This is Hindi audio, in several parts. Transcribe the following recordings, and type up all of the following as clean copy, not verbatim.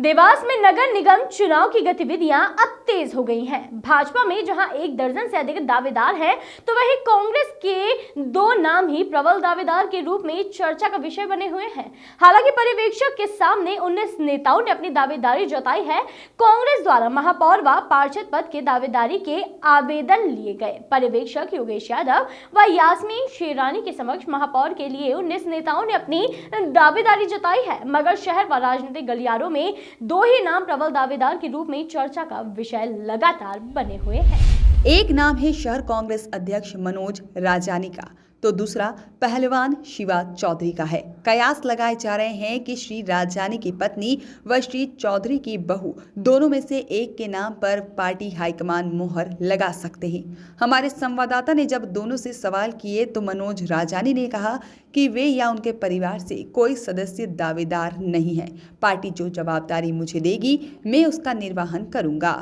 देवास में नगर निगम चुनाव की गतिविधियां अब तेज हो गई हैं। भाजपा में जहां 1 दर्जन से अधिक दावेदार हैं, तो वहीं कांग्रेस के 2 नाम ही प्रबल दावेदार के रूप में चर्चा का विषय बने हुए हैं। हालांकि पर्यवेक्षक के सामने 19 नेताओं ने अपनी दावेदारी जताई है। कांग्रेस द्वारा महापौर व पार्षद पद के दावेदारी के आवेदन लिए गए। पर्यवेक्षक योगेश यादव व यास्मीन शेरानी के समक्ष महापौर के लिए 19 नेताओं ने अपनी दावेदारी जताई है, मगर शहर व राजनीतिक गलियारों में 2 ही नाम प्रबल दावेदार के रूप में चर्चा का विषय लगातार बने हुए हैं। एक नाम है शहर कांग्रेस अध्यक्ष मनोज राजानी का, तो दूसरा पहलवान शिवा चौधरी का है। कयास लगाए जा रहे हैं कि श्री राजानी की पत्नी व श्री चौधरी की बहू दोनों में से एक के नाम पर पार्टी हाईकमान मोहर लगा सकते हैं। हमारे संवाददाता ने जब दोनों से सवाल किए तो मनोज राजानी ने कहा कि वे या उनके परिवार से कोई सदस्य दावेदार नहीं है। पार्टी जो जवाबदारी मुझे देगी मैं उसका निर्वहन करूंगा।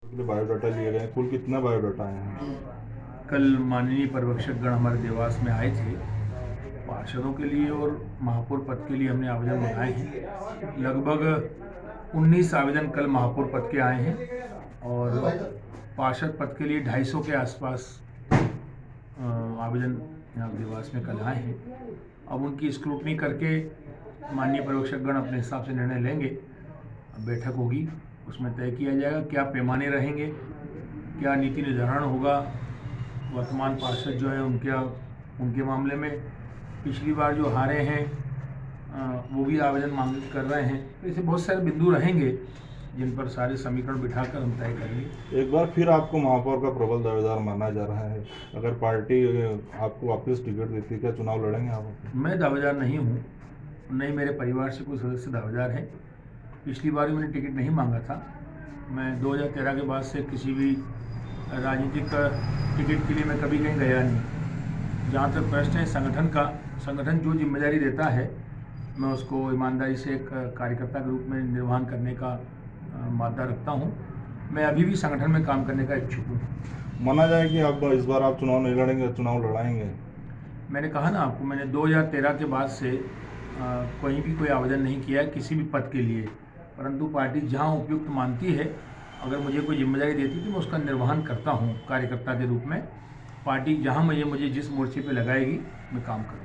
बायोडाटा लिए गए, कुल कितना बायोडाटा है? कल माननीय पर्यवेक्षक गण हमारे देवास में आए थे। पार्षदों के लिए और महापौर पद के लिए हमने आवेदन बनाए हैं। लगभग 19 आवेदन कल महापौर पद के आए हैं और पार्षद पद के लिए 250 के आसपास आवेदन यहाँ देवास में कल आए हैं। अब उनकी स्क्रूटनी करके माननीय पर्यवेक्षक गण अपने हिसाब से निर्णय लेंगे। बैठक होगी, उसमें तय किया जाएगा क्या पैमाने रहेंगे, क्या नीति निर्धारण होगा। वर्तमान पार्षद जो है उनके मामले में पिछली बार जो हारे हैं वो भी आवेदन मांग कर रहे हैं। तो ऐसे बहुत सारे बिंदु रहेंगे जिन पर सारे समीकरण बिठाकर हम तय करेंगे। एक बार फिर आपको महापौर का प्रबल दावेदार माना जा रहा है। अगर पार्टी आपको वापस टिकट देती है, क्या चुनाव लड़ेंगे आप? मैं दावेदार नहीं हूँ, नहीं मेरे परिवार से कोई सदस्य दावेदार है। पिछली बार मैंने टिकट नहीं मांगा था। मैं 2013 के बाद से किसी भी राजनीतिक टिकट के लिए मैं कभी कहीं गया नहीं। जहाँ तक प्रश्न है संगठन का, संगठन जो जिम्मेदारी देता है मैं उसको ईमानदारी से एक कार्यकर्ता के रूप में निर्वहन करने का मादा रखता हूँ। मैं अभी भी संगठन में काम करने का इच्छुक हूँ। माना जाए कि अब इस बार आप चुनाव नहीं लड़ेंगे, चुनाव लड़ाएंगे? मैंने कहा ना आपको, मैंने 2013 के बाद से कहीं भी कोई आवेदन नहीं किया है किसी भी पद के लिए, परंतु पार्टी जहाँ उपयुक्त मानती है, अगर मुझे कोई जिम्मेदारी देती है तो मैं उसका निर्वहन करता हूँ कार्यकर्ता के रूप में। पार्टी जहाँ मुझे जिस मोर्चे पे लगाएगी मैं काम करूँगा।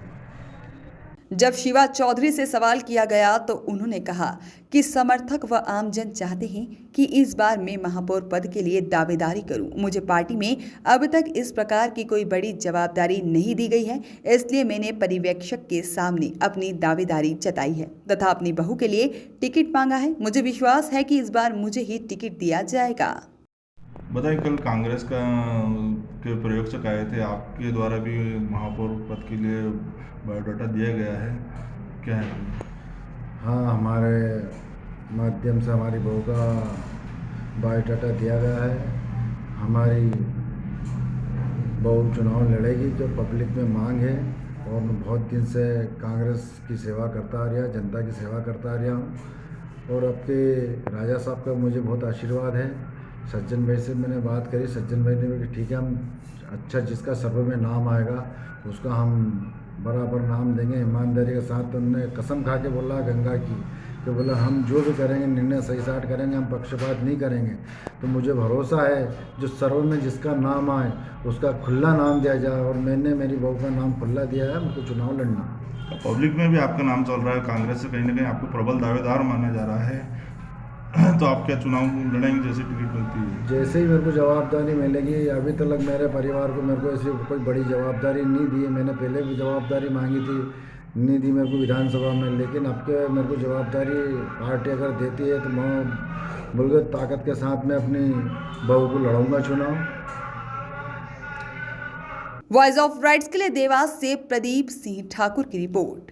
जब शिवा चौधरी से सवाल किया गया तो उन्होंने कहा कि समर्थक व आमजन चाहते हैं कि इस बार मैं महापौर पद के लिए दावेदारी करूं। मुझे पार्टी में अब तक इस प्रकार की कोई बड़ी जवाबदारी नहीं दी गई है, इसलिए मैंने पर्यवेक्षक के सामने अपनी दावेदारी जताई है तथा अपनी बहू के लिए टिकट मांगा है। मुझे विश्वास है कि इस बार मुझे ही टिकट दिया जाएगा। बताइए, कल कांग्रेस के पर्यवेक्षक आए थे, आपके द्वारा भी महापौर पद के लिए बायोडाटा दिया गया है, क्या है? हाँ, हमारे माध्यम से हमारी बहू का बायोडाटा दिया गया है। हमारी बहू चुनाव लड़ेगी जो पब्लिक में मांग है और मैं बहुत दिन से कांग्रेस की सेवा करता आ रहा, जनता की सेवा करता आ रहा हूँ और आपके राजा साहब का मुझे बहुत आशीर्वाद है। सज्जन भाई से मैंने बात करी, सज्जन भाई ने बोला ठीक है, हम अच्छा जिसका सर्वे में नाम आएगा उसका हम बराबर नाम देंगे ईमानदारी के साथ। उन्होंने कसम खा के बोला गंगा की कि बोला हम जो भी करेंगे निर्णय सही साठ करेंगे, हम पक्षपात नहीं करेंगे। तो मुझे भरोसा है जो सर्वे में जिसका नाम आए उसका खुला नाम दिया जाए और मैंने मेरी बहू का नाम खुला दिया है। मुझको चुनाव लड़ना। पब्लिक में भी आपका नाम चल रहा है, कांग्रेस से कहीं ना कहीं आपको प्रबल दावेदार माना जा रहा है, तो आप क्या चुनाव लड़ेंगे जैसे टिकट मिलती है? जैसे ही मेरे को जवाबदारी मिलेगी। अभी तक मेरे परिवार को मेरे को ऐसी कोई बड़ी जवाबदारी नहीं दी है। मैंने पहले भी जवाबदारी मांगी थी, नहीं दी मेरे को विधानसभा में, लेकिन अब के मेरे को जवाबदारी पार्टी अगर देती है तो मैं बिल्कुल ताकत के साथ में अपनी बहू को लड़ूंगा चुनाव। वॉइस ऑफ राइट्स के लिए देवास से प्रदीप सिंह ठाकुर की रिपोर्ट।